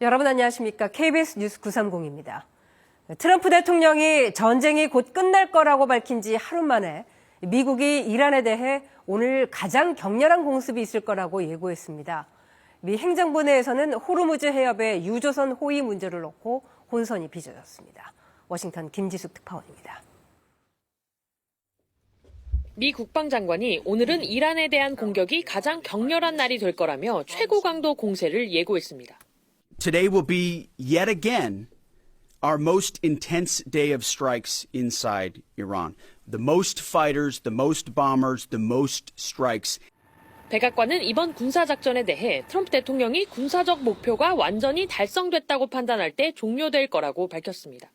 여러분 안녕하십니까? KBS 뉴스 930입니다. 트럼프 대통령이 전쟁이 곧 끝날 거라고 밝힌 지 하루 만에 미국이 이란에 대해 오늘 가장 격렬한 공습이 있을 거라고 예고했습니다. 미 행정부 내에서는 호르무즈 해협의 유조선 호위 문제를 놓고 혼선이 빚어졌습니다. 워싱턴 김지숙 특파원입니다. 미 국방장관이 오늘은 이란에 대한 공격이 가장 격렬한 날이 될 거라며 최고 강도 공세를 예고했습니다. Today will be yet again our most intense day of strikes inside Iran. The most fighters, the most bombers, the most strikes. 백악관은 이번 군사작전에 대해 트럼프 대통령이 군사적 목표가 완전히 달성됐다고 판단할 때 종료될 거라고 밝혔습니다.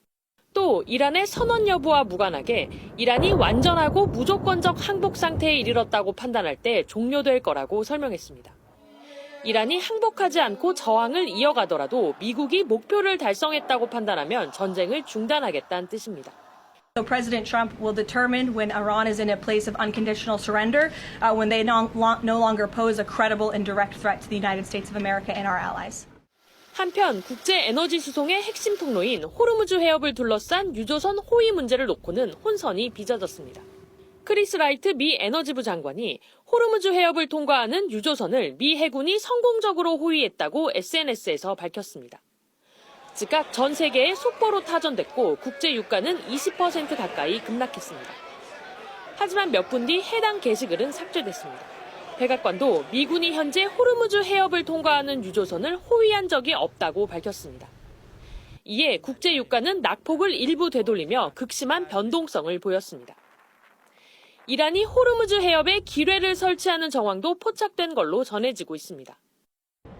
또 이란의 선언 여부와 무관하게 이란이 완전하고 무조건적 항복 상태에 이르렀다고 판단할 때 종료될 거라고 설명했습니다. 이란이 항복하지 않고 저항을 이어가더라도 미국이 목표를 달성했다고 판단하면 전쟁을 중단하겠다는 뜻입니다. So President Trump will determine when Iran is in a place of unconditional surrender, when they no longer pose a credible and direct threat to the United States of America and our allies. 한편 국제 에너지 수송의 핵심 통로인 호르무즈 해협을 둘러싼 유조선 호위 문제를 놓고는 혼선이 빚어졌습니다. 크리스 라이트 미 에너지부 장관이 호르무즈 해협을 통과하는 유조선을 미 해군이 성공적으로 호위했다고 SNS에서 밝혔습니다. 즉각 전 세계에 속보로 타전됐고 국제 유가는 20% 가까이 급락했습니다. 하지만 몇 분 뒤 해당 게시글은 삭제됐습니다. 백악관도 미군이 현재 호르무즈 해협을 통과하는 유조선을 호위한 적이 없다고 밝혔습니다. 이에 국제 유가는 낙폭을 일부 되돌리며 극심한 변동성을 보였습니다. 이란이 호르무즈 해협에 기뢰를 설치하는 정황도 포착된 걸로 전해지고 있습니다.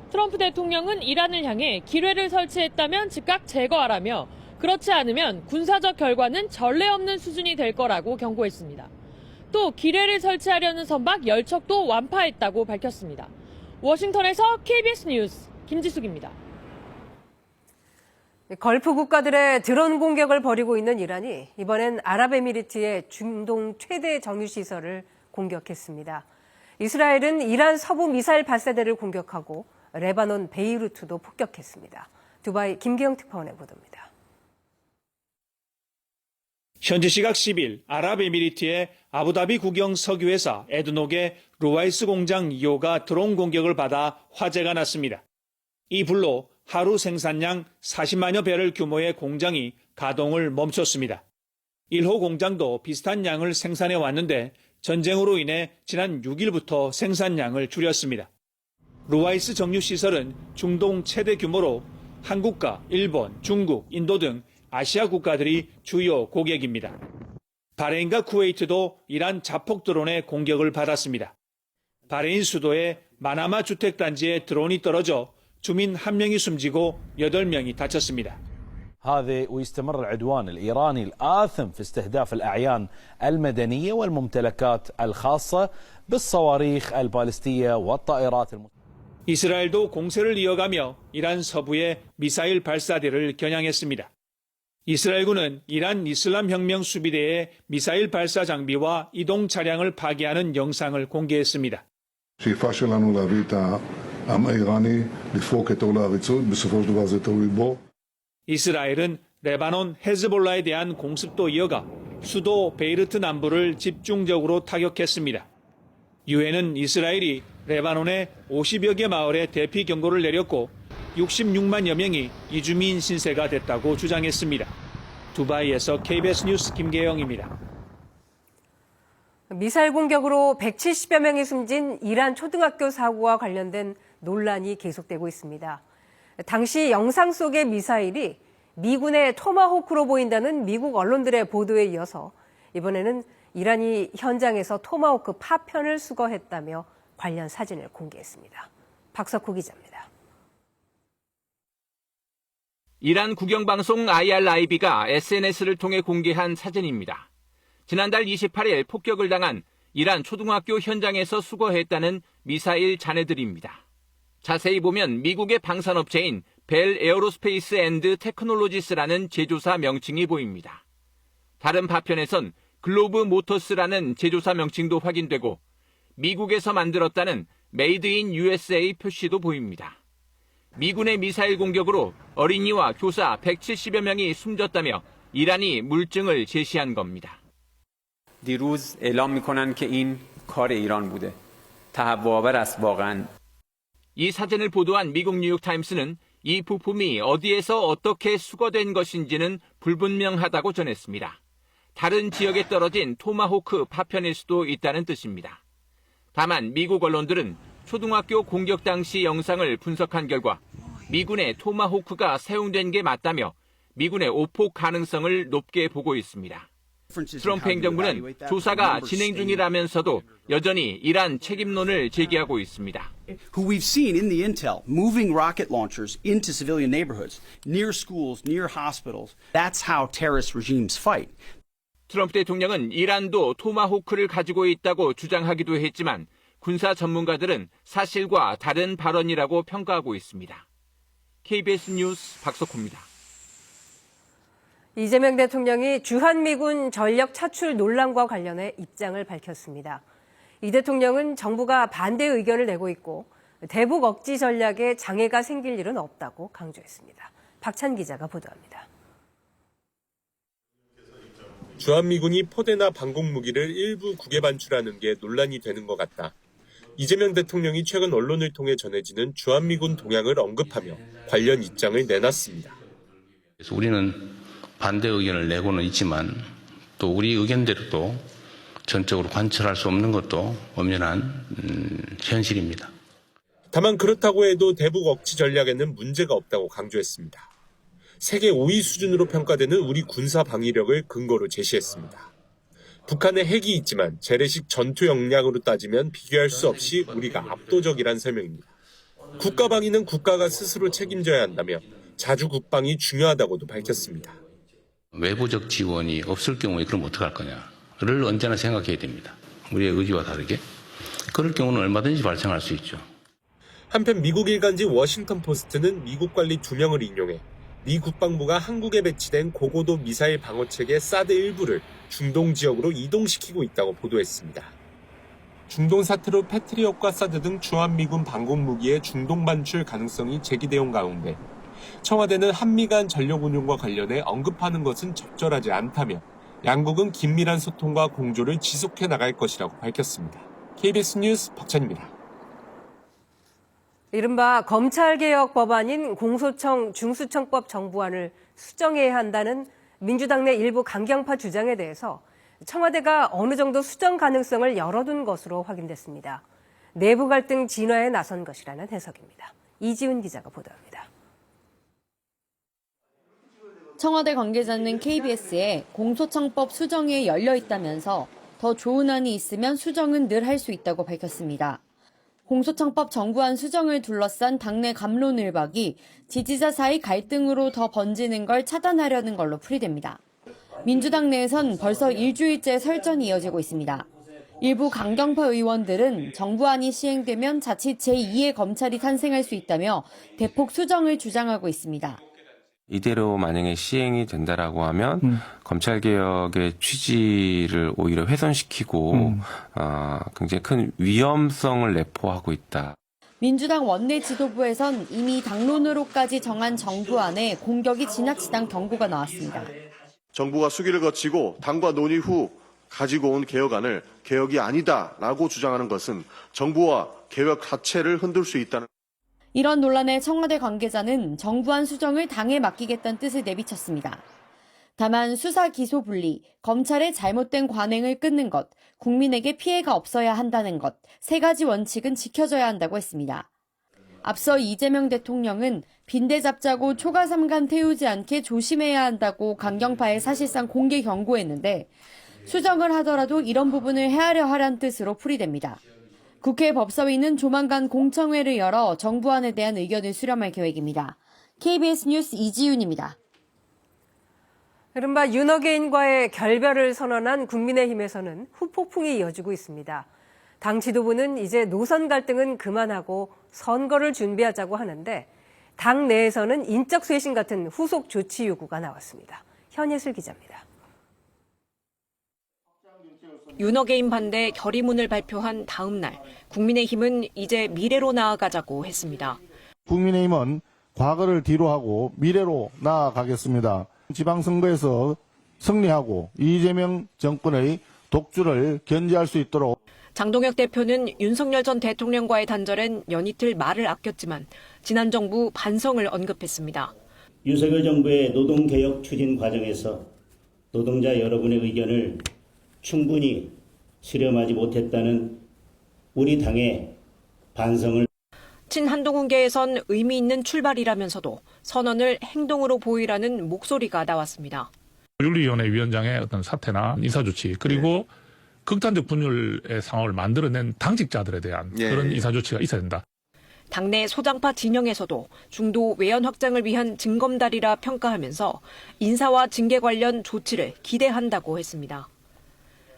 트럼프 대통령은 이란을 향해 기뢰를 설치했다면 즉각 제거하라며 그렇지 않으면 군사적 결과는 전례 없는 수준이 될 거라고 경고했습니다. 또 기뢰를 설치하려는 선박 10척도 완파했다고 밝혔습니다. 워싱턴에서 KBS 뉴스 김지숙입니다. 걸프 국가들의 드론 공격을 벌이고 있는 이란이 이번엔 아랍에미리트의 중동 최대 정유시설을 공격했습니다. 이스라엘은 이란 서부 미사일 발사대를 공격하고 레바논 베이루트도 폭격했습니다. 두바이 김기영 특파원의 보도입니다. 현지 시각 10일 아랍에미리트의 아부다비 국영 석유회사 에드녹의 루와이스 공장 2호가 드론 공격을 받아 화재가 났습니다. 이 불로 하루 생산량 40만여 배럴 규모의 공장이 가동을 멈췄습니다. 1호 공장도 비슷한 양을 생산해 왔는데 전쟁으로 인해 지난 6일부터 생산량을 줄였습니다. 루와이스 정유시설은 중동 최대 규모로 한국과 일본, 중국, 인도 등 아시아 국가들이 주요 고객입니다. 바레인과 쿠웨이트도 이란 자폭 드론의 공격을 받았습니다. 바레인 수도의 마나마 주택단지에 드론이 떨어져 주민 1명이 숨지고 8명이 다쳤습니다. هذا ويستمر العدوان الإيراني الآثم في استهداف الأعيان المدنية والممتلكات الخاصة بالصواريخ البالستية والطائرات 이스라엘도 공세를 이어가며 이란 서부의 미사일 발사대를 겨냥했습니다. 이스라엘군은 이란 이슬람 혁명 수비대의 미사일 발사 장비와 이동 차량을 파괴하는 영상을 공개했습니다. השאיפה שלנו להביא את העם האיראני לפרוק את עול העריצות, בסופו של דבר זה תלוי בו. 이스라엘은 레바논 헤즈볼라에 대한 공습도 이어가 수도 베이르트 남부를 집중적으로 타격했습니다. 유엔은 이스라엘이 레바논의 50여 개 마을에 대피 경고를 내렸고 66만여 명이 이주민 신세가 됐다고 주장했습니다. 두바이에서 KBS 뉴스 김계영입니다. 미사일 공격으로 170여 명이 숨진 이란 초등학교 사고와 관련된 논란이 계속되고 있습니다. 당시 영상 속의 미사일이 미군의 토마호크로 보인다는 미국 언론들의 보도에 이어서 이번에는 이란이 현장에서 토마호크 파편을 수거했다며 관련 사진을 공개했습니다. 박석호 기자입니다. 이란 국영방송 IRIB가 SNS를 통해 공개한 사진입니다. 지난달 28일 폭격을 당한 이란 초등학교 현장에서 수거했다는 미사일 잔해들입니다. 자세히 보면 미국의 방산업체인 벨 에어로스페이스 앤드 테크놀로지스라는 제조사 명칭이 보입니다. 다른 파편에선 글로브 모터스라는 제조사 명칭도 확인되고 미국에서 만들었다는 메이드 인 USA 표시도 보입니다. 미군의 미사일 공격으로 어린이와 교사 170여 명이 숨졌다며 이란이 물증을 제시한 겁니다. دیروز اعلام می‌کنند که این کار ایران بوده. تهوع‌آور است واقعاً. 이 사진을 보도한 미국 뉴욕타임스는 이 부품이 어디에서 어떻게 수거된 것인지는 불분명하다고 전했습니다. 다른 지역에 떨어진 토마호크 파편일 수도 있다는 뜻입니다. 다만 미국 언론들은 초등학교 공격 당시 영상을 분석한 결과 미군의 토마호크가 사용된 게 맞다며 미군의 오폭 가능성을 높게 보고 있습니다. 트럼프 행정부는 조사가 진행 중이라면서도 여전히 이란 책임론을 제기하고 있습니다. Who we've seen in the intel moving rocket launchers into civilian neighborhoods, near schools, near hospitals. That's how terrorist regimes fight. 트럼프 대통령은 이란도 토마호크를 가지고 있다고 주장하기도 했지만 군사 전문가들은 사실과 다른 발언이라고 평가하고 있습니다. KBS 뉴스 박석호입니다. 이재명 대통령이 주한미군 전력 차출 논란과 관련해 입장을 밝혔습니다. 이 대통령은 정부가 반대 의견을 내고 있고 대북 억지 전략에 장애가 생길 일은 없다고 강조했습니다. 박찬 기자가 보도합니다. 주한미군이 포대나 방공무기를 일부 국외 반출하는 게 논란이 되는 것 같다. 이재명 대통령이 최근 언론을 통해 전해지는 주한미군 동향을 언급하며 관련 입장을 내놨습니다. 그래서 우리는 반대 의견을 내고는 있지만 또 우리 의견대로도 전적으로 관철할 수 없는 것도 엄연한 현실입니다. 다만 그렇다고 해도 대북 억지 전략에는 문제가 없다고 강조했습니다. 세계 5위 수준으로 평가되는 우리 군사 방위력을 근거로 제시했습니다. 북한에 핵이 있지만 재래식 전투 역량으로 따지면 비교할 수 없이 우리가 압도적이란 설명입니다. 국가 방위는 국가가 스스로 책임져야 한다며 자주 국방이 중요하다고도 밝혔습니다. 외부적 지원이 없을 경우에 그럼 어떡할 거냐를 언제나 생각해야 됩니다. 우리의 의지와 다르게. 그럴 경우는 얼마든지 발생할 수 있죠. 한편 미국 일간지 워싱턴 포스트는 미국 관리 2명을 인용해 미 국방부가 한국에 배치된 고고도 미사일 방어체계 사드 일부를 중동 지역으로 이동시키고 있다고 보도했습니다. 중동 사태로 패트리엇과 사드 등 주한미군 방공무기의 중동 반출 가능성이 제기되온 가운데 청와대는 한미 간 전력 운용과 관련해 언급하는 것은 적절하지 않다며 양국은 긴밀한 소통과 공조를 지속해 나갈 것이라고 밝혔습니다. KBS 뉴스 박찬입니다. 이른바 검찰개혁 법안인 공소청 중수청법 정부안을 수정해야 한다는 민주당 내 일부 강경파 주장에 대해서 청와대가 어느 정도 수정 가능성을 열어둔 것으로 확인됐습니다. 내부 갈등 진화에 나선 것이라는 해석입니다. 이지훈 기자가 보도합니다. 청와대 관계자는 KBS에 공소청법 수정에 열려 있다면서 더 좋은 안이 있으면 수정은 늘 할 수 있다고 밝혔습니다. 공소청법 정부안 수정을 둘러싼 당내 갑론을박이 지지자 사이 갈등으로 더 번지는 걸 차단하려는 걸로 풀이됩니다. 민주당 내에선 벌써 일주일째 설전이 이어지고 있습니다. 일부 강경파 의원들은 정부안이 시행되면 자칫 제2의 검찰이 탄생할 수 있다며 대폭 수정을 주장하고 있습니다. 이대로 만약에 시행이 된다라고 하면 검찰개혁의 취지를 오히려 훼손시키고 굉장히 큰 위험성을 내포하고 있다. 민주당 원내 지도부에선 이미 당론으로까지 정한 정부안에 공격이 지나치다는 경고가 나왔습니다. 정부가 수기를 거치고 당과 논의 후 가지고 온 개혁안을 개혁이 아니다라고 주장하는 것은 정부와 개혁 자체를 흔들 수 있다는. 이런 논란에 청와대 관계자는 정부안 수정을 당에 맡기겠다는 뜻을 내비쳤습니다. 다만 수사 기소 분리, 검찰의 잘못된 관행을 끊는 것, 국민에게 피해가 없어야 한다는 것, 세 가지 원칙은 지켜져야 한다고 했습니다. 앞서 이재명 대통령은 빈대 잡자고 초가삼간 태우지 않게 조심해야 한다고 강경파에 사실상 공개 경고했는데 수정을 하더라도 이런 부분을 헤아려 하란 뜻으로 풀이됩니다. 국회 법사위는 조만간 공청회를 열어 정부안에 대한 의견을 수렴할 계획입니다. KBS 뉴스 이지윤입니다. 이른바 윤어게인과의 결별을 선언한 국민의힘에서는 후폭풍이 이어지고 있습니다. 당 지도부는 이제 노선 갈등은 그만하고 선거를 준비하자고 하는데 당 내에서는 인적 쇄신 같은 후속 조치 요구가 나왔습니다. 현예슬 기자입니다. 윤어게인 반대 결의문을 발표한 다음 날 국민의힘은 이제 미래로 나아가자고 했습니다. 국민의힘은 과거를 뒤로하고 미래로 나아가겠습니다. 지방선거에서 승리하고 이재명 정권의 독주를 견제할 수 있도록 장동혁 대표는 윤석열 전 대통령과의 단절엔 연이틀 말을 아꼈지만 지난 정부 반성을 언급했습니다. 윤석열 정부의 노동개혁 추진 과정에서 노동자 여러분의 의견을 충분히 수렴하지 못했다는 우리 당의 반성을 친한동훈계에선 의미 있는 출발이라면서도 선언을 행동으로 보이라는 목소리가 나왔습니다. 윤리위원회 위원장의 어떤 사퇴나 인사조치 그리고 극단적 분열의 상황을 만들어낸 당직자들에 대한 그런 인사조치가 있어야 된다. 당내 소장파 진영에서도 중도 외연 확장을 위한 징검다리라 평가하면서 인사와 징계 관련 조치를 기대한다고 했습니다.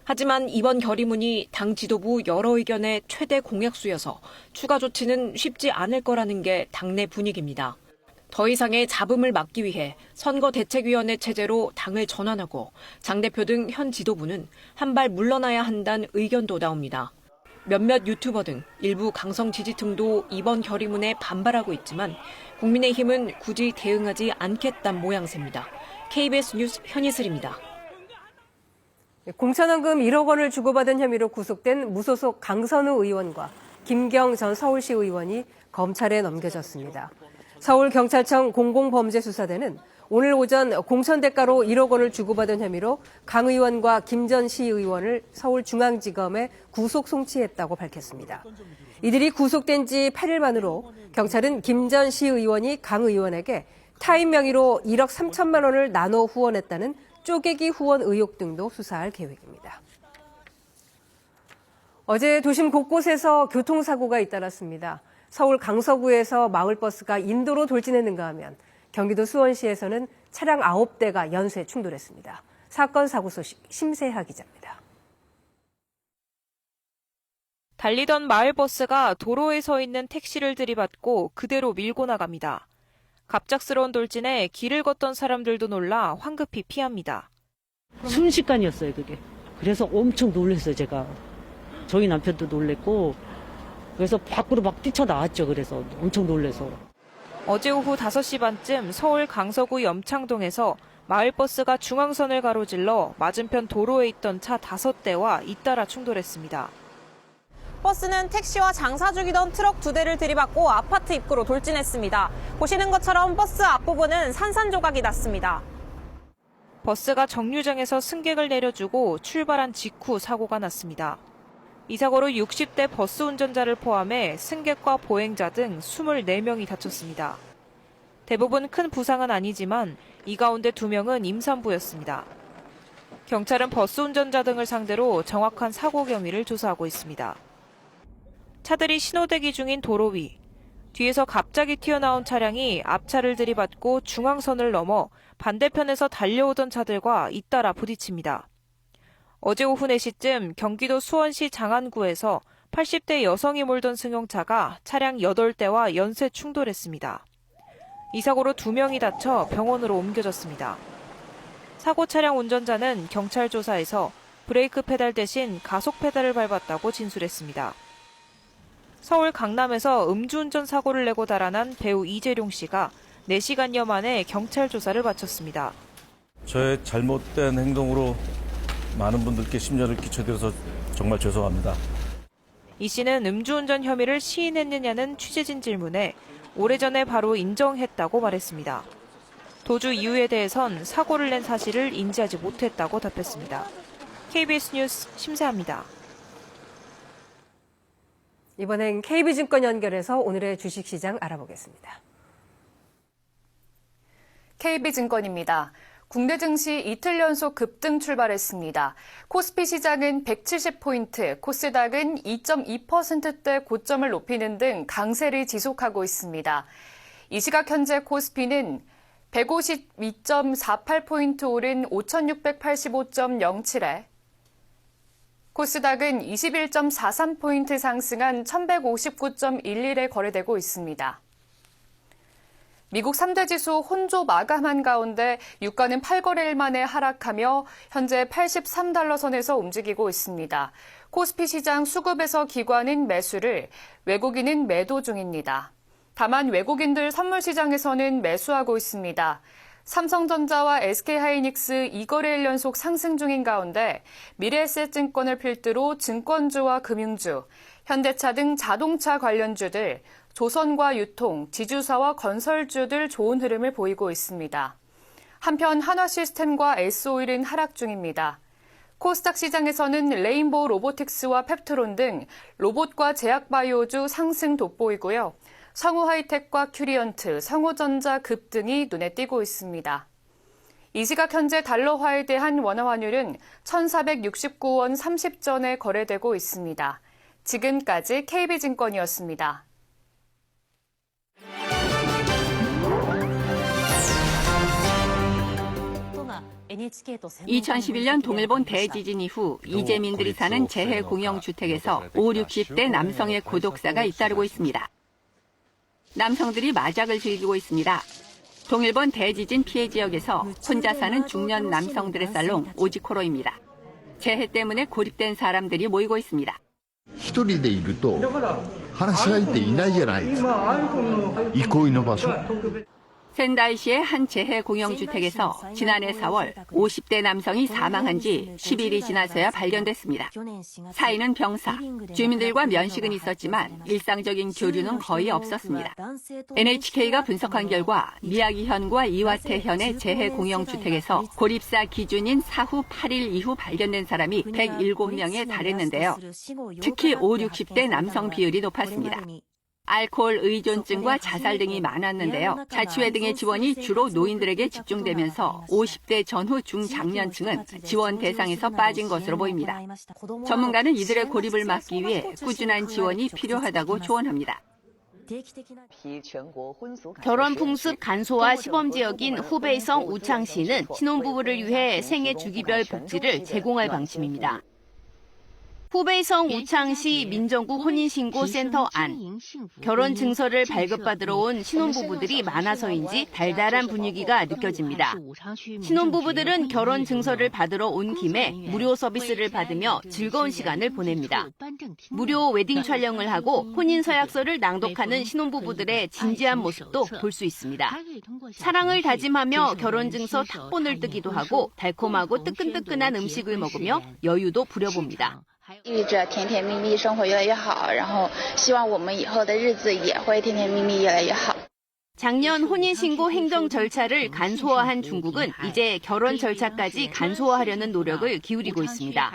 하지만 이번 결의문이 당 지도부 여러 의견의 최대 공약수여서 추가 조치는 쉽지 않을 거라는 게 당내 분위기입니다. 더 이상의 잡음을 막기 위해 선거대책위원회 체제로 당을 전환하고 장 대표 등 현 지도부는 한 발 물러나야 한다는 의견도 나옵니다. 몇몇 유튜버 등 일부 강성 지지층도 이번 결의문에 반발하고 있지만 국민의힘은 굳이 대응하지 않겠다는 모양새입니다. KBS 뉴스 현희슬입니다. 공천원금 1억 원을 주고받은 혐의로 구속된 무소속 강선우 의원과 김경 전 서울시 의원이 검찰에 넘겨졌습니다. 서울경찰청 공공범죄수사대는 오늘 오전 공천 대가로 1억 원을 주고받은 혐의로 강 의원과 김 전 시의원을 서울중앙지검에 구속 송치했다고 밝혔습니다. 이들이 구속된 지 8일 만으로 경찰은 김 전 시의원이 강 의원에게 타인 명의로 1억 3천만 원을 나눠 후원했다는 쪼개기 후원 의혹 등도 수사할 계획입니다. 어제 도심 곳곳에서 교통사고가 잇따랐습니다. 서울 강서구에서 마을버스가 인도로 돌진했는가 하면 경기도 수원시에서는 차량 9대가 연쇄 충돌했습니다. 사건 사고 소식 심세하 기자입니다. 달리던 마을버스가 도로에 서 있는 택시를 들이받고 그대로 밀고 나갑니다. 갑작스러운 돌진에 길을 걷던 사람들도 놀라 황급히 피합니다. 순식간이었어요, 그게. 그래서 엄청 놀랐어요, 제가. 저희 남편도 놀랬고 그래서 밖으로 막 뛰쳐나왔죠. 그래서 엄청 놀라서. 어제 오후 5시 반쯤 서울 강서구 염창동에서 마을버스가 중앙선을 가로질러 맞은편 도로에 있던 차 5대와 잇따라 충돌했습니다. 버스는 택시와 장사 중이던 트럭 2대를 들이받고 아파트 입구로 돌진했습니다. 보시는 것처럼 버스 앞부분은 산산조각이 났습니다. 버스가 정류장에서 승객을 내려주고 출발한 직후 사고가 났습니다. 이 사고로 60대 버스 운전자를 포함해 승객과 보행자 등 24명이 다쳤습니다. 대부분 큰 부상은 아니지만 이 가운데 2명은 임산부였습니다. 경찰은 버스 운전자 등을 상대로 정확한 사고 경위를 조사하고 있습니다. 차들이 신호대기 중인 도로 위, 뒤에서 갑자기 튀어나온 차량이 앞차를 들이받고 중앙선을 넘어 반대편에서 달려오던 차들과 잇따라 부딪힙니다. 어제 오후 4시쯤 경기도 수원시 장안구에서 80대 여성이 몰던 승용차가 차량 8대와 연쇄 충돌했습니다. 이 사고로 2명이 다쳐 병원으로 옮겨졌습니다. 사고 차량 운전자는 경찰 조사에서 브레이크 페달 대신 가속 페달을 밟았다고 진술했습니다. 서울 강남에서 음주운전 사고를 내고 달아난 배우 이재룡 씨가 4시간여 만에 경찰 조사를 마쳤습니다. 저의 잘못된 행동으로 많은 분들께 심려를 끼쳐드려서 정말 죄송합니다. 이 씨는 음주운전 혐의를 시인했느냐는 취재진 질문에 오래전에 바로 인정했다고 말했습니다. 도주 이유에 대해선 사고를 낸 사실을 인지하지 못했다고 답했습니다. KBS 뉴스 심세아입니다. 이번엔 KB증권 연결해서 오늘의 주식시장 알아보겠습니다. KB증권입니다. 국내 증시 이틀 연속 급등 출발했습니다. 코스피 시장은 170포인트, 코스닥은 2.2%대 고점을 높이는 등 강세를 지속하고 있습니다. 이 시각 현재 코스피는 152.48포인트 오른 5,685.07에 코스닥은 21.43포인트 상승한 1,159.11에 거래되고 있습니다. 미국 3대 지수 혼조 마감한 가운데 유가는 8거래일 만에 하락하며 현재 83달러 선에서 움직이고 있습니다. 코스피 시장 수급에서 기관은 매수를, 외국인은 매도 중입니다. 다만 외국인들 선물 시장에서는 매수하고 있습니다. 삼성전자와 SK하이닉스 2거래일 연속 상승 중인 가운데 미래에셋증권을 필두로 증권주와 금융주, 현대차 등 자동차 관련주들, 조선과 유통, 지주사와 건설주들 좋은 흐름을 보이고 있습니다. 한편 한화시스템과 S오일은 하락 중입니다. 코스닥 시장에서는 레인보우 로보틱스와 펩트론 등 로봇과 제약바이오주 상승 돋보이고요. 성우하이텍과 큐리언트, 성우전자 급등이 눈에 띄고 있습니다. 이 시각 현재 달러화에 대한 원화 환율은 1,469원 30전에 거래되고 있습니다. 지금까지 KB증권이었습니다. 2011년 동일본 대지진 이후 이재민들이 사는 재해 공영주택에서 50, 60대 남성의 고독사가 잇따르고 있습니다. 남성들이 마작을 즐기고 있습니다. 동일본 대지진 피해 지역에서 혼자 사는 중년 남성들의 살롱 오지코로입니다. 재해 때문에 고립된 사람들이 모이고 있습니다. 一人でいると話し相手いないじゃないですか。憩いの場所。 센다이시의 한 재해 공영주택에서 지난해 4월 50대 남성이 사망한 지 10일이 지나서야 발견됐습니다. 사인은 병사, 주민들과 면식은 있었지만 일상적인 교류는 거의 없었습니다. NHK가 분석한 결과 미야기현과 이와테현의 재해 공영주택에서 고립사 기준인 사후 8일 이후 발견된 사람이 107명에 달했는데요. 특히 5, 60대 남성 비율이 높았습니다. 알코올 의존증과 자살 등이 많았는데요. 자치회 등의 지원이 주로 노인들에게 집중되면서 50대 전후 중장년층은 지원 대상에서 빠진 것으로 보입니다. 전문가는 이들의 고립을 막기 위해 꾸준한 지원이 필요하다고 조언합니다. 결혼 풍습 간소화 시범 지역인 후베이성 우창시는 신혼부부를 위해 생애 주기별 복지를 제공할 방침입니다. 후베이성 우창시 민정구 혼인신고센터 안, 결혼 증서를 발급받으러 온 신혼부부들이 많아서인지 달달한 분위기가 느껴집니다. 신혼부부들은 결혼 증서를 받으러 온 김에 무료 서비스를 받으며 즐거운 시간을 보냅니다. 무료 웨딩 촬영을 하고 혼인서약서를 낭독하는 신혼부부들의 진지한 모습도 볼 수 있습니다. 사랑을 다짐하며 결혼 증서 탁본을 뜨기도 하고 달콤하고 뜨끈뜨끈한 음식을 먹으며 여유도 부려봅니다. 寓着甜甜蜜蜜生活越来越好，然后希望我们以后的日子也会甜甜蜜蜜越来越好。 작년 혼인신고 행정 절차를 간소화한 중국은 이제 결혼 절차까지 간소화하려는 노력을 기울이고 있습니다.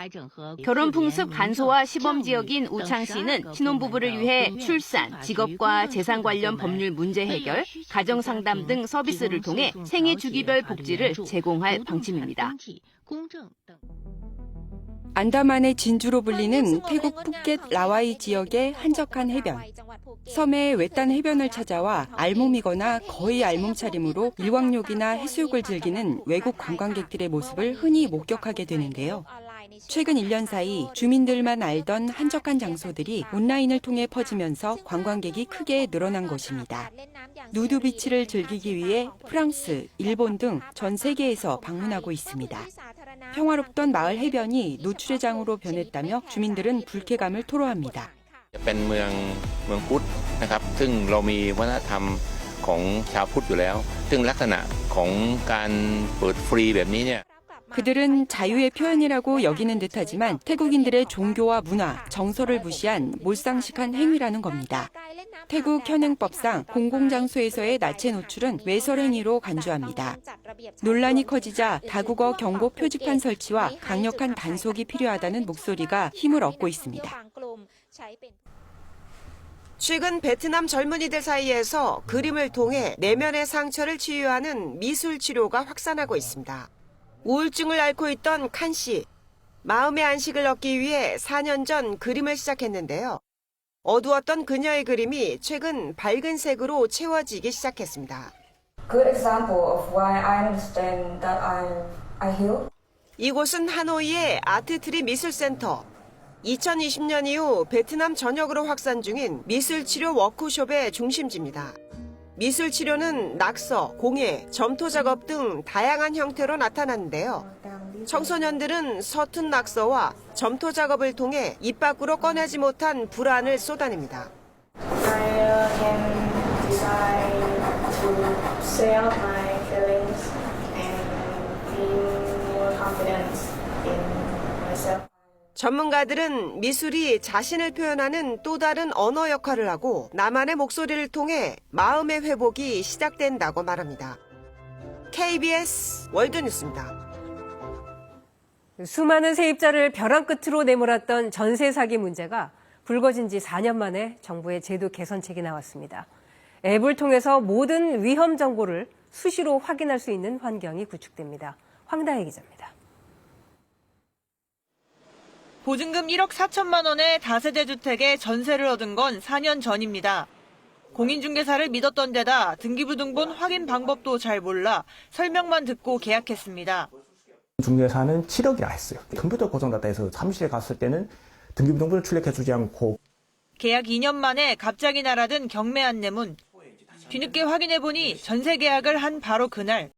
결혼 풍습 간소화 시범 지역인 우창시는 신혼부부를 위해 출산, 직업과 재산 관련 법률 문제 해결, 가정 상담 등 서비스를 통해 생애 주기별 복지를 제공할 방침입니다. 안다만의 진주로 불리는 태국 푸켓 라와이 지역의 한적한 해변. 섬의 외딴 해변을 찾아와 알몸이거나 거의 알몸 차림으로 일광욕이나 해수욕을 즐기는 외국 관광객들의 모습을 흔히 목격하게 되는데요. 최근 1년 사이 주민들만 알던 한적한 장소들이 온라인을 통해 퍼지면서 관광객이 크게 늘어난 것입니다. 누드비치를 즐기기 위해 프랑스, 일본 등 전 세계에서 방문하고 있습니다. 평화롭던 마을 해변이 노출의 장으로 변했다며 주민들은 불쾌감을 토로합니다. เป็นเมืองพุทธนะครับซึ่งเรามีวัฒนธรรมของชาวพุทธอยู่แล้วซึ่งลักษณะของการเปิดฟรีแบบนี้เนี่ย 그들은 자유의 표현이라고 여기는 듯하지만 태국인들의 종교와 문화, 정서를 무시한 몰상식한 행위라는 겁니다. 태국 현행법상 공공장소에서의 나체 노출은 외설행위로 간주합니다. 논란이 커지자 다국어 경고 표지판 설치와 강력한 단속이 필요하다는 목소리가 힘을 얻고 있습니다. 최근 베트남 젊은이들 사이에서 그림을 통해 내면의 상처를 치유하는 미술 치료가 확산하고 있습니다. 우울증을 앓고 있던 칸 씨. 마음의 안식을 얻기 위해 4년 전 그림을 시작했는데요. 어두웠던 그녀의 그림이 최근 밝은 색으로 채워지기 시작했습니다. Good example of why I understand that I heal. 이곳은 하노이의 아트트리 미술센터. 2020년 이후 베트남 전역으로 확산 중인 미술치료 워크숍의 중심지입니다. 미술 치료는 낙서, 공예, 점토 작업 등 다양한 형태로 나타났는데요. 청소년들은 서툰 낙서와 점토 작업을 통해 입 밖으로 꺼내지 못한 불안을 쏟아냅니다. I can decide to say out my feelings and be more confident in myself. 전문가들은 미술이 자신을 표현하는 또 다른 언어 역할을 하고 나만의 목소리를 통해 마음의 회복이 시작된다고 말합니다. KBS 월드뉴스입니다. 수많은 세입자를 벼랑 끝으로 내몰았던 전세 사기 문제가 불거진 지 4년 만에 정부의 제도 개선책이 나왔습니다. 앱을 통해서 모든 위험 정보를 수시로 확인할 수 있는 환경이 구축됩니다. 황다혜 기자입니다. 보증금 1억 4천만 원의 다세대 주택에 전세를 얻은 건 4년 전입니다. 공인중개사를 믿었던 데다 등기부등본 확인 방법도 잘 몰라 설명만 듣고 계약했습니다. 중개사는 7억이라 했어요. 컴퓨터 고장났다 해서 사무실에 갔을 때는 등기부등본을 출력해주지 않고. 계약 2년 만에 갑자기 날아든 경매 안내문. 뒤늦게 확인해보니 전세 계약을 한 바로 그날